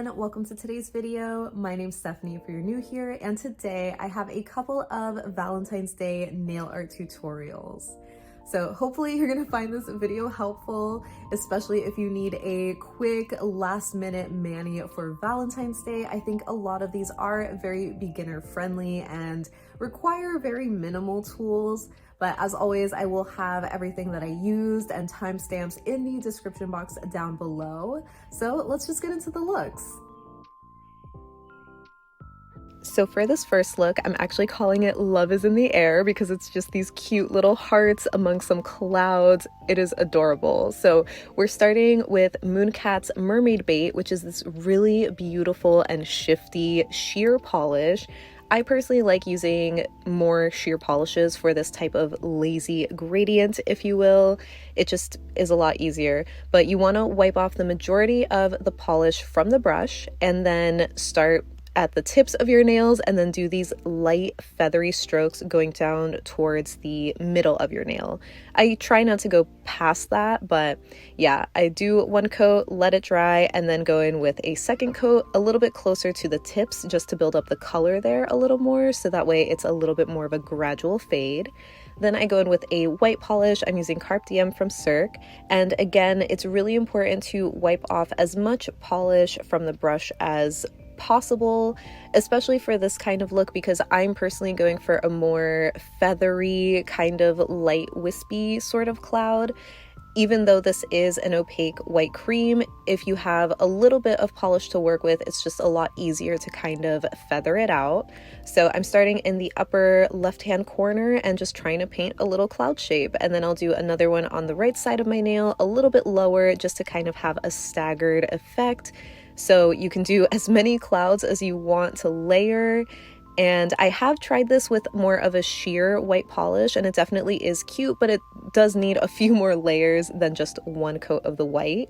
everyone, welcome to today's video. My name's Stephanie if you're new here, and today I have a couple of Valentine's Day nail art tutorials. So hopefully you're gonna find this video helpful, especially if you need a quick last minute mani for Valentine's Day. I think a lot of these are very beginner friendly and require very minimal tools. But as always, I will have everything that I used and timestamps in the description box down below. So let's just get into the looks. So for this first look, I'm actually calling it Love is in the Air because it's just these cute little hearts among some clouds. It is adorable. So we're starting with Mooncat's Mermaid bait, which is this really beautiful and shifty sheer polish. I personally like using more sheer polishes for this type of lazy gradient, if you will. It just is a lot easier, but you want to wipe off the majority of the polish from the brush and then start at the tips of your nails and then do these light feathery strokes going down towards the middle of your nail. I try not to go past that, but yeah, I do one coat, let it dry, and then go in with a second coat a little bit closer to the tips just to build up the color there a little more, so that way it's a little bit more of a gradual fade. Then I go in with a white polish. I'm using Carpe Diem from Cirque. And again, it's really important to wipe off as much polish from the brush as possible, especially for this kind of look, because I'm personally going for a more feathery kind of light wispy sort of cloud. Even though this is an opaque white cream, if you have a little bit of polish to work with, it's just a lot easier to kind of feather it out. So I'm starting in the upper left-hand corner and just trying to paint a little cloud shape. And then I'll do another one on the right side of my nail, a little bit lower, just to kind of have a staggered effect. So you can do as many clouds as you want to layer. And I have tried this with more of a sheer white polish, and it definitely is cute, but it does need a few more layers than just one coat of the white.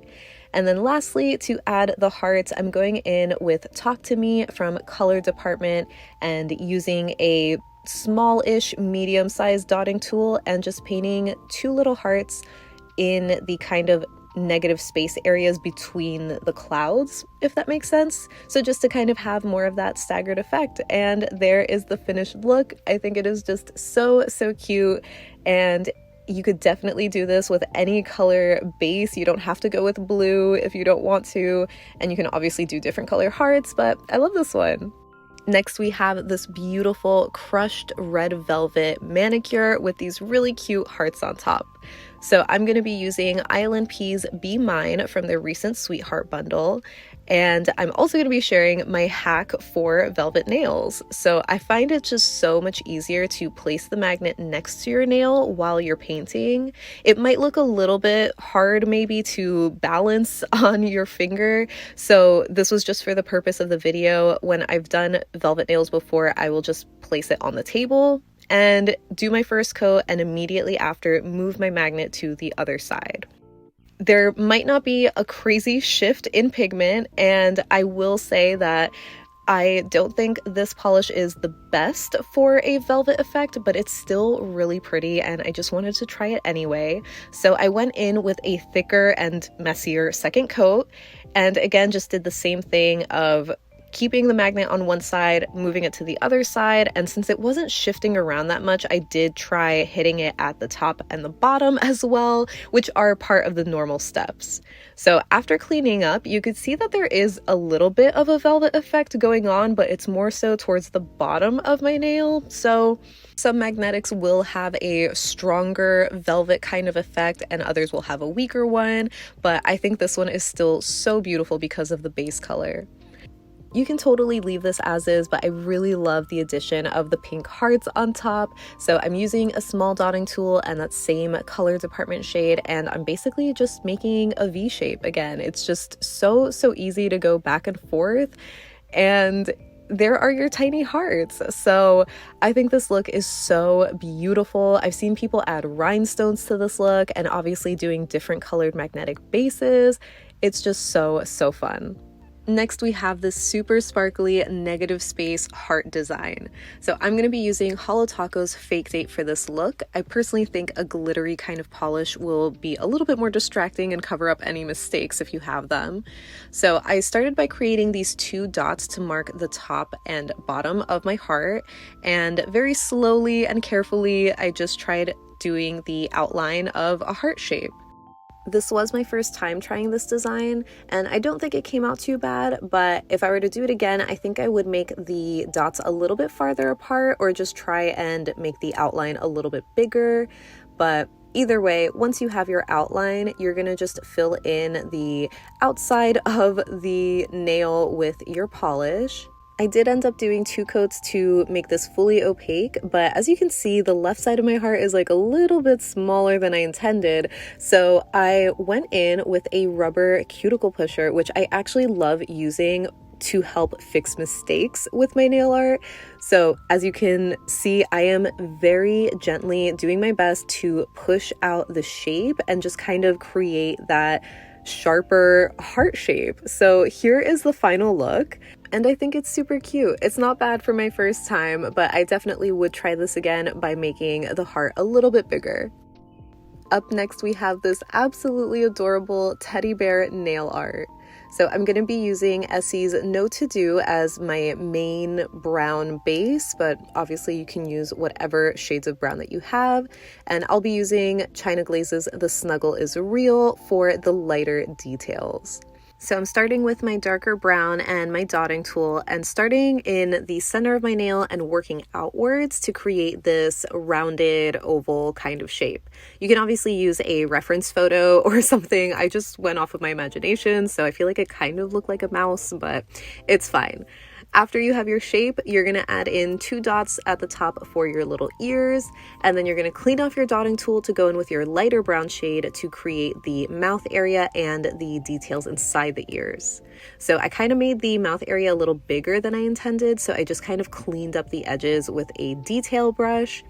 And then lastly, to add the hearts, I'm going in with Talk to Me from Color Department and using a small-ish medium-sized dotting tool and just painting two little hearts in the kind of negative space areas between the clouds, if that makes sense. So just to kind of have more of that staggered effect. And there is the finished look. I think it is just so cute, and you could definitely do this with any color base. You don't have to go with blue if you don't want to, and you can obviously do different color hearts, but I love this one. Next, we have this beautiful crushed red velvet manicure with these really cute hearts on top. So I'm going to be using ILNP's Be Mine from their recent Sweetheart bundle. And I'm also going to be sharing my hack for velvet nails. So I find it just so much easier to place the magnet next to your nail while you're painting. It might look a little bit hard maybe to balance on your finger. So this was just for the purpose of the video. When I've done velvet nails before, I will just place it on the table and do my first coat, and immediately after move my magnet to the other side. There might not be a crazy shift in pigment, and I will say that I don't think this polish is the best for a velvet effect, but it's still really pretty, and I just wanted to try it anyway. So I went in with a thicker and messier second coat, and again just did the same thing of keeping the magnet on one side, moving it to the other side, and since it wasn't shifting around that much, I did try hitting it at the top and the bottom as well, which are part of the normal steps. So after cleaning up, you could see that there is a little bit of a velvet effect going on, but it's more so towards the bottom of my nail. So some magnetics will have a stronger velvet kind of effect and others will have a weaker one, but I think this one is still so beautiful because of the base color. You can totally leave this as is, but I really love the addition of the pink hearts on top. So I'm using a small dotting tool and that same Color Department shade, and I'm basically just making a V shape again. It's just so easy to go back and forth, and there are your tiny hearts. So I think this look is so beautiful. I've seen people add rhinestones to this look, and obviously doing different colored magnetic bases. It's just so fun. Next, we have this super sparkly negative space heart design. So I'm going to be using Holo Taco's Fake Date for this look. I personally think a glittery kind of polish will be a little bit more distracting and cover up any mistakes if you have them. So I started by creating these 2 dots to mark the top and bottom of my heart, and very slowly and carefully I just tried doing the outline of a heart shape. This was my first time trying this design, and I don't think it came out too bad, but if I were to do it again, I think I would make the dots a little bit farther apart or just try and make the outline a little bit bigger. But either way, once you have your outline, you're gonna just fill in the outside of the nail with your polish. I did end up doing 2 coats to make this fully opaque, but as you can see, the left side of my heart is like a little bit smaller than I intended. So I went in with a rubber cuticle pusher, which I actually love using to help fix mistakes with my nail art. So as you can see, I am very gently doing my best to push out the shape and just kind of create that sharper heart shape. So here is the final look, and I think it's super cute. It's not bad for my first time, but I definitely would try this again by making the heart a little bit bigger. Up next, we have this absolutely adorable teddy bear nail art. So I'm going to be using Essie's No To-Do as my main brown base, but obviously you can use whatever shades of brown that you have. And I'll be using China Glaze's The Snuggle is Real for the lighter details. So I'm starting with my darker brown and my dotting tool, and starting in the center of my nail and working outwards to create this rounded oval kind of shape. You can obviously use a reference photo or something. I just went off of my imagination, so I feel like it kind of looked like a mouse, but it's fine. After you have your shape, you're going to add in 2 dots at the top for your little ears, and then you're going to clean off your dotting tool to go in with your lighter brown shade to create the mouth area and the details inside the ears. So I kind of made the mouth area a little bigger than I intended, so I just kind of cleaned up the edges with a detail brush.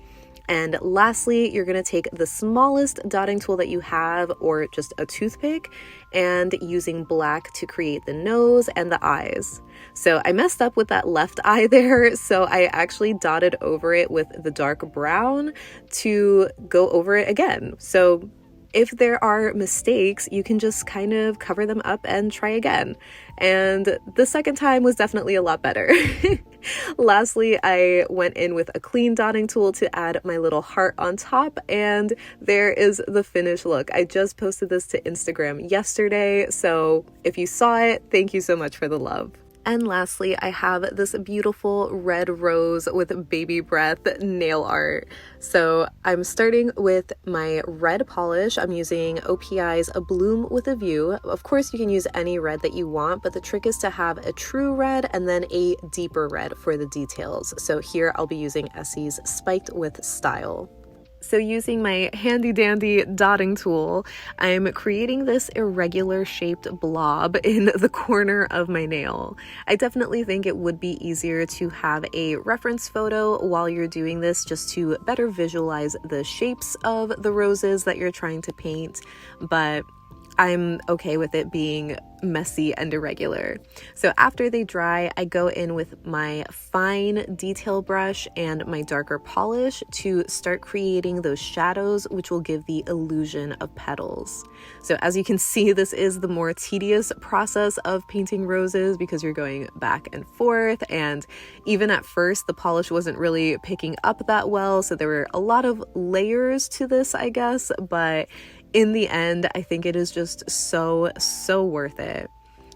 And lastly, you're going to take the smallest dotting tool that you have, or just a toothpick, and using black to create the nose and the eyes. So I messed up with that left eye there, so I actually dotted over it with the dark brown to go over it again. So if there are mistakes, you can just kind of cover them up and try again. And the second time was definitely a lot better. Lastly, I went in with a clean dotting tool to add my little heart on top, and there is the finished look. I just posted this to Instagram yesterday, so if you saw it, thank you so much for the love. And lastly, I have this beautiful red rose with baby breath nail art. So I'm starting with my red polish. I'm using OPI's A Bloom with a View. Of course, you can use any red that you want, but the trick is to have a true red and then a deeper red for the details. So here I'll be using Essie's Spiked with Style. So using my handy dandy dotting tool, I'm creating this irregular shaped blob in the corner of my nail. I definitely think it would be easier to have a reference photo while you're doing this, just to better visualize the shapes of the roses that you're trying to paint, but I'm okay with it being messy and irregular. So after they dry, I go in with my fine detail brush and my darker polish to start creating those shadows, which will give the illusion of petals. So as you can see, this is the more tedious process of painting roses because you're going back and forth, and even at first the polish wasn't really picking up that well, so there were a lot of layers to this, I guess, but in the end, I think it is just so worth it.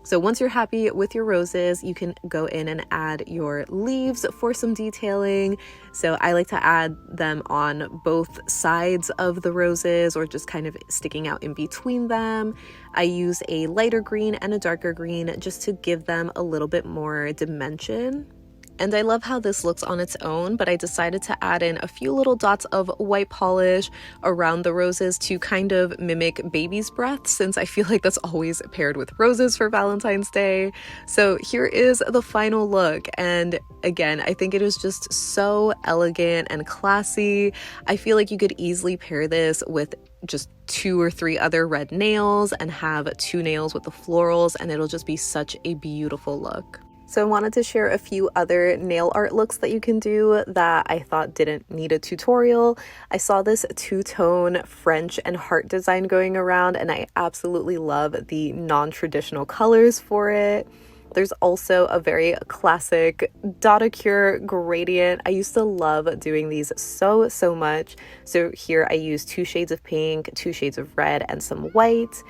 So once you're happy with your roses, you can go in and add your leaves for some detailing. So I like to add them on both sides of the roses or just kind of sticking out in between them. I use a lighter green and a darker green just to give them a little bit more dimension. And I love how this looks on its own, but I decided to add in a few little dots of white polish around the roses to kind of mimic baby's breath, since I feel like that's always paired with roses for Valentine's Day. So here is the final look, and again, I think it is just so elegant and classy. I feel like you could easily pair this with just 2 or 3 other red nails and have 2 nails with the florals, and it'll just be such a beautiful look. So I wanted to share a few other nail art looks that you can do that I thought didn't need a tutorial. I saw this two-tone French and heart design going around, and I absolutely love the non-traditional colors for it. There's also a very classic Dotacure gradient. I used to love doing these so much. So here I use 2 shades of pink, 2 shades of red, and some white.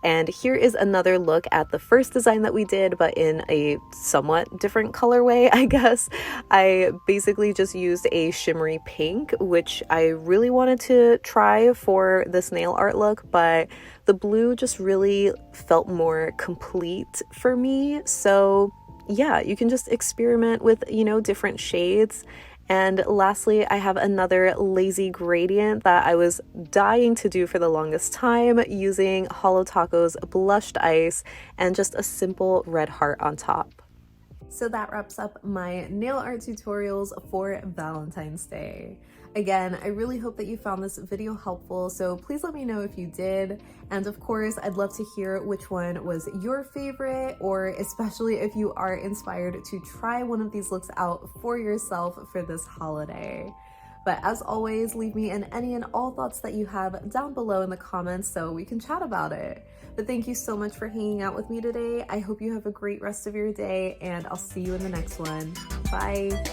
And here is another look at the first design that we did, but in a somewhat different colorway, I guess. I basically just used a shimmery pink, which I really wanted to try for this nail art look, but the blue just really felt more complete for me. So yeah, you can just experiment with, you know, different shades. And lastly, I have another lazy gradient that I was dying to do for the longest time, using Holo Taco's blushed ice and just a simple red heart on top. So that wraps up my nail art tutorials for Valentine's Day. Again, I really hope that you found this video helpful, so please let me know if you did. And of course, I'd love to hear which one was your favorite, or especially if you are inspired to try one of these looks out for yourself for this holiday. But as always, leave me in any and all thoughts that you have down below in the comments so we can chat about it. But thank you so much for hanging out with me today. I hope you have a great rest of your day, and I'll see you in the next one. Bye.